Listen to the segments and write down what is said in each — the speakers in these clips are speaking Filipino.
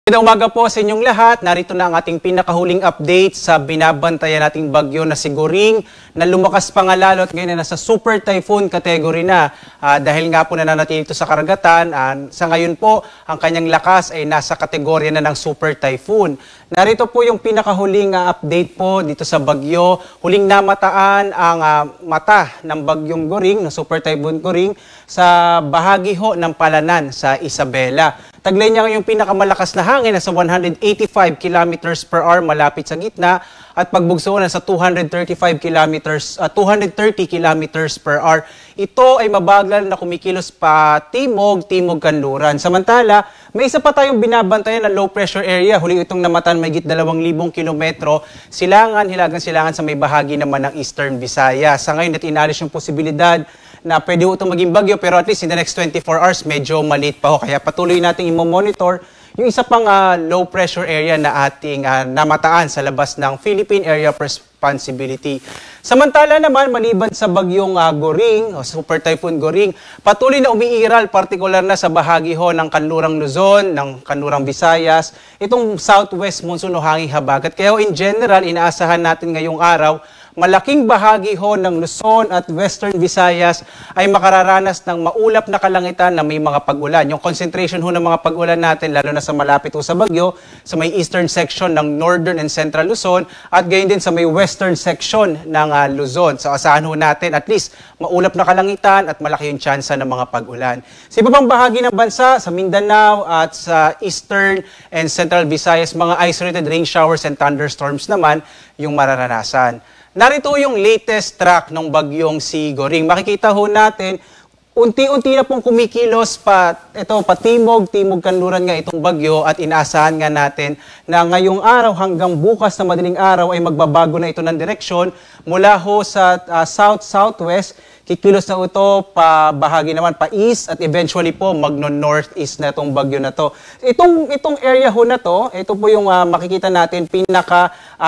Magandang umaga po sa inyong lahat. Narito na ang ating pinakahuling update sa binabantayan nating bagyo na si Goring na lumakas pa nga lalo at ngayon na nasa super typhoon category na dahil nga po nananatili ito sa karagatan. Sa ngayon po, ang kanyang lakas ay nasa kategorya na ng super typhoon. Narito po yung pinakahuling update po dito sa bagyo. Huling namataan ang mata ng bagyong Goring, ng super typhoon Goring, sa bahagi ho ng Palanan sa Isabela. Taglay niya yung pinakamalakas na hangin na sa 185 kilometers per hour malapit sa gitna at pagbugso na sa 230 kilometers per hour. Ito ay mabagal na kumikilos pa timog kanluran. Samantala, may isa pa tayong binabantayan na low pressure area. Huli itong namatan mahigit 2,000 kilometro. Hilagang silangan sa may bahagi naman ng Eastern Visayas. Sa ngayon, inalis yung posibilidad na pwede itong maging bagyo pero at least in the next 24 hours medyo maliit pa ho. Kaya patuloy nating i-monitor yung isa pang low pressure area na ating namataan sa labas ng Philippine Area of Responsibility. Samantala naman, maliban sa bagyong Goring o Super Typhoon Goring, patuloy na umiiral, partikular na sa bahagi ho ng Kanlurang Luzon, ng Kanlurang Visayas, itong southwest monsoon o hanging habagat. Kaya in general, inaasahan natin ngayong araw, malaking bahagi ho ng Luzon at Western Visayas ay makararanas ng maulap na kalangitan na may mga pag-ulan. Yung concentration ho ng mga pag-ulan natin, lalo na sa malapit ho sa bagyo, sa may eastern section ng Northern and Central Luzon at gayon din sa may western section ng Luzon. So asahan ho natin at least maulap na kalangitan at malaki yung tsansa ng mga pag-ulan. Sa iba pang bahagi ng bansa, sa Mindanao at sa Eastern and Central Visayas, mga isolated rain showers and thunderstorms naman yung mararanasan. Narito yung latest track ng bagyong si Goring. Makikita ho natin, unti-unti na pong kumikilos patimog kanluran nga itong bagyo at inaasahan nga natin na ngayong araw hanggang bukas na madaling araw ay magbabago na ito ng direksyon mula ho sa south-southwest. Kikilos na ito pa bahagi naman pa east at eventually po magno-northeast na itong bagyo na to. Itong area ho na to, ito po yung makikita natin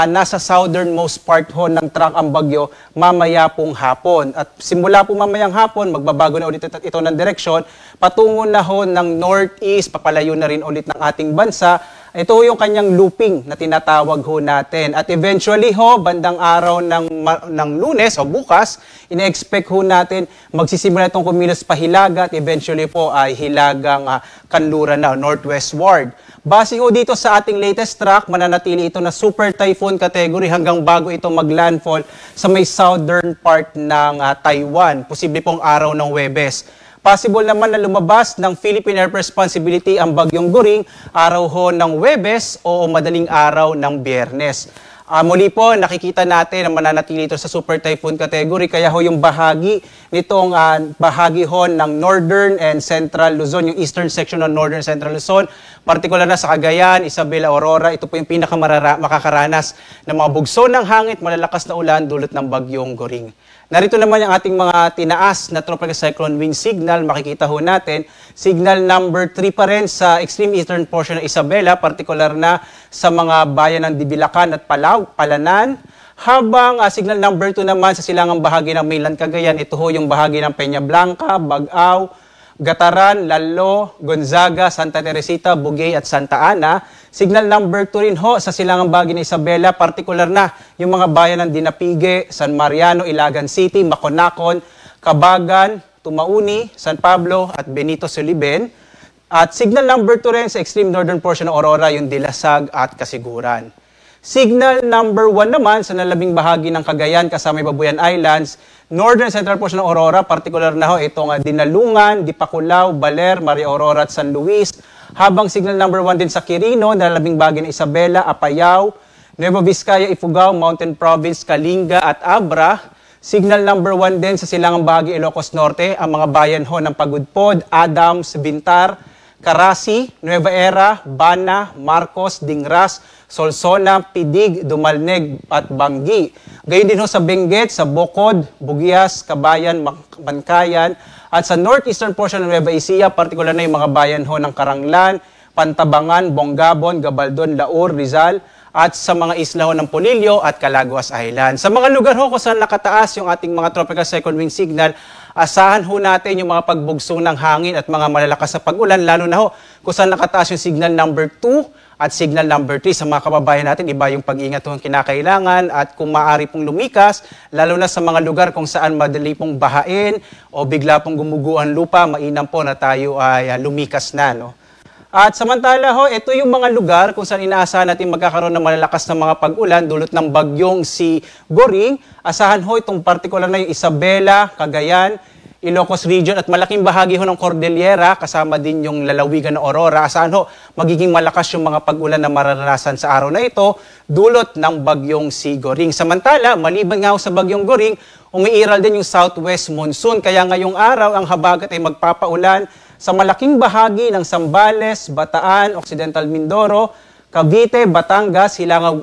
nasa southernmost part ho ng track ang bagyo mamaya pong hapon. At simula po mamayang hapon, magbabago na ulit ito ng direksyon, patungo na ho ng northeast, papalayo na rin ulit ng ating bansa. Ito yung kanyang looping na tinatawag ho natin. At eventually ho, bandang araw ng Lunes o bukas, ina-expect ho natin magsisimula itong kumilos pa hilaga at eventually po ay hilagang kanluran na, northwestward. Base ho dito sa ating latest track, mananatili ito na super typhoon category hanggang bago ito maglandfall sa may southern part ng Taiwan. Posible pong araw ng Huwebes. Possible naman na lumabas ng Philippine Air Responsibility ang bagyong Goring araw ho ng Huwebes o madaling araw ng Biyernes. Muli po, nakikita natin na mananatili ito sa super typhoon category kaya ho yung bahagi nitong bahagi ho ng Northern and Central Luzon, yung eastern section ng Northern and Central Luzon, partikular na sa Cagayan, Isabela, Aurora, ito po yung makakaranas ng mga bugso ng hangin, malalakas na ulan dulot ng bagyong Goring. Narito naman yung ating mga tinaas na tropical cyclone wind signal. Makikita ho natin, signal number 3 pa rin sa extreme eastern portion ng Isabela, partikular na sa mga bayan ng Dibilacan at Palanan. Habang signal number 2 naman sa silangang bahagi ng mainland Cagayan, ito ho yung bahagi ng Peña Blanca, Bagao, Gataran, Lalo, Gonzaga, Santa Teresita, Bugay at Santa Ana. Signal number 2 rin ho sa silangang bahagi ng Isabela, partikular na yung mga bayan ng Dinapigue, San Mariano, Ilagan City, Maconacon, Cabagan, Tumauni, San Pablo at Benito Soliben. At signal number 2 rin sa extreme northern portion ng Aurora, yung Dilasag at Kasiguran. Signal number 1 naman sa nalabing bahagi ng Cagayan kasama Babuyan Islands, northern central portion ng Aurora, partikular na ho itong Dinalungan, Dipakulaw, Baler, Maria Aurora at San Luis. Habang signal number 1 din sa Quirino, nalabing bahagi ng Isabela, Apayao, Nueva Vizcaya, Ifugao, Mountain Province, Kalinga at Abra. Signal number 1 din sa silangang bahagi Ilocos Norte, ang mga bayan ho ng Pagudpod, Adams, Bintar, Carasi, Nueva Era, Bana, Marcos, Dingras, Solsona, Pidig, Dumalneg at Banggi. Gayon din ho sa Benguet, sa Bocod, Bugias, Kabayan, Bankayan at sa northeastern portion ng Nueva Ecija, partikular na yung mga bayan ho ng Karanglan, Pantabangan, Bongabon, Gabaldon, Laur, Rizal at sa mga isla ho ng Polillo at Calaguas Island. Sa mga lugar ho kung saan nakataas yung ating mga tropical cyclone wind signal, asahan ho natin yung mga pagbugso ng hangin at mga malalakas na pag-ulan, lalo na ho kung saan nakataas yung signal number 2 At signal number 3 sa mga kababayan natin, iba yung pag-ingat kung kinakailangan at kung maaari pong lumikas, lalo na sa mga lugar kung saan madali pong bahain o bigla pong gumuguan lupa, mainam po na tayo ay lumikas na. No? At samantala ho, ito yung mga lugar kung saan inaasahan natin magkakaroon ng malalakas na mga pag-ulan dulot ng bagyong si Goring. Asahan ho itong partikular na yung Isabela, Cagayan, Ilocos Region at malaking bahagi ho ng Cordillera, kasama din yung lalawigan ng Aurora. Asahan ho, magiging malakas yung mga pag-ulan na mararanasan sa araw na ito, dulot ng bagyong si Goring. Samantala, maliban nga ho sa bagyong Goring, umiiral din yung southwest monsoon. Kaya ngayong araw, ang habagat ay magpapaulan sa malaking bahagi ng Zambales, Bataan, Occidental Mindoro, Cavite, Batangas,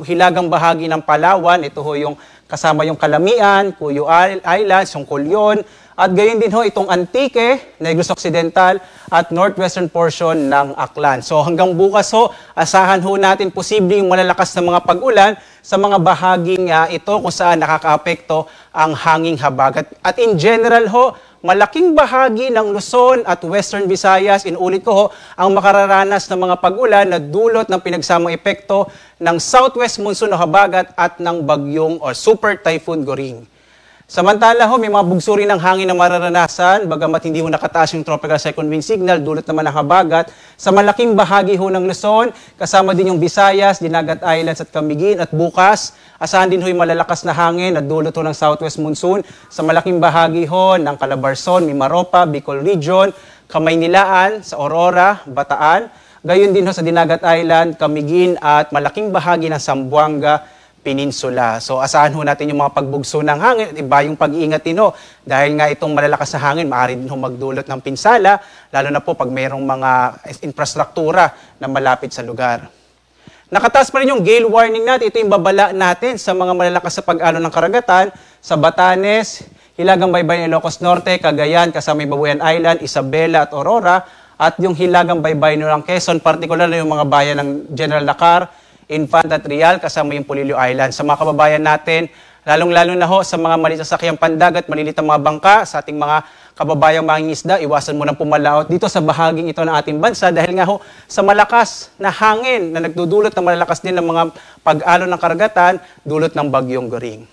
hilagang bahagi ng Palawan. Ito ho yung kasama yung Calamian, Cuyo Islands, yung Colyon, at gayon din ho itong Antique, Negros Occidental, at northwestern portion ng Aklan. So hanggang bukas ho, asahan ho natin posibleng malalakas na mga pag-ulan sa mga bahaging ito kung saan nakakaapekto ang hanging habagat. At in general ho, malaking bahagi ng Luzon at Western Visayas, inulit ko ho, ang makararanas ng mga pag-ulan na dulot ng pinagsamang epekto ng southwest monsoon o habagat at ng bagyong o super typhoon Goring. Samantala ho, may mga bugsuri ng hangin na mararanasan, bagamat hindi ho nakataas yung tropical cyclone wind signal, dulot naman ng habagat. Sa malaking bahagi ho ng Luzon, kasama din yung Visayas, Dinagat Islands at Camiguin. At bukas, asahan din ho yung malalakas na hangin na dulot ho ng southwest monsoon sa malaking bahagi ho ng Calabarzon, Mimaropa, Bicol Region, Kamaynilaan, sa Aurora, Bataan. Gayon din ho sa Dinagat Island, Camiguin at malaking bahagi ng Zamboanga Peninsula. So asahan ho natin yung mga pagbugso ng hangin at iba yung pag-iingat din ho. Dahil nga itong malalakas na hangin, maaari din ho magdulot ng pinsala, lalo na po pag mayroong mga infrastruktura na malapit sa lugar. Nakataas pa rin yung gale warning natin. Ito yung babala natin sa mga malalakas sa pag-alon ng karagatan sa Batanes, hilagang baybayin ng Ilocos Norte, Cagayan, kasama yung Babuyan Island, Isabela at Aurora, at yung hilagang baybayin ng Quezon, partikular na yung mga bayan ng General Lacar, Infant at Real, kasama yung Polillo Island. Sa mga kababayan natin, lalong-lalo na ho sa mga maliit na sasakyang pandagat, malilit ang mga bangka, sa ating mga kababayang mangingisda, iwasan mo ng pumalaot dito sa bahaging ito ng ating bansa dahil nga ho sa malakas na hangin na nagdudulot ng malalakas din ng mga pag-alon ng karagatan, dulot ng bagyong Goring.